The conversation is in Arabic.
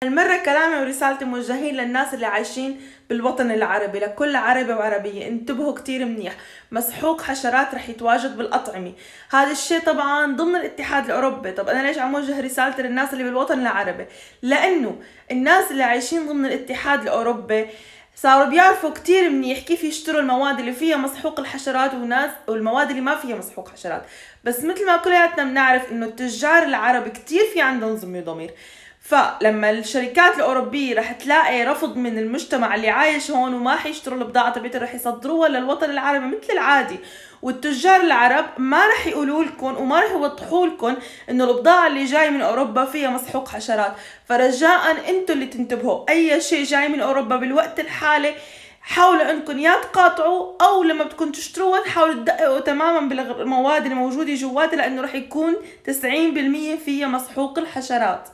المرة كلامي ورسالتي موجهين للناس اللي عايشين بالوطن العربي، لكل عربي وعربية انتبهوا كتير منيح. مسحوق حشرات رح يتواجد بالأطعمة، هذا الشيء طبعا ضمن الاتحاد الأوروبي. طب أنا ليش عم وجه رسالتي للناس اللي بالوطن العربي؟ لأنه الناس اللي عايشين ضمن الاتحاد الأوروبي صاروا بيعرفوا كتير منيح كيف يشتروا المواد اللي فيها مسحوق الحشرات والمواد اللي ما فيها مسحوق حشرات. بس مثل ما كلياتنا بنعرف انه التجار العرب كتير في عندهم ظلم وضمير، فلما الشركات الأوروبية رح تلاقي رفض من المجتمع اللي عايش هون وما حيشتروا البضاعة تبعتها، رح يصدروها للوطن العربي مثل العادي. والتجار العرب ما رح يقولوا لكم وما رح يوضحوا لكم انه البضاعة اللي جاي من اوروبا فيها مسحوق حشرات. فرجاء انتوا اللي تنتبهوا، اي شيء جاي من اوروبا بالوقت الحالي حاولوا انكم يا تقاطعوا، او لما بدكم تشتروها تحاولوا تدققوا تماما بالمواد الموجودة جواتها، لانه رح يكون 90% فيها مسحوق الحشرات.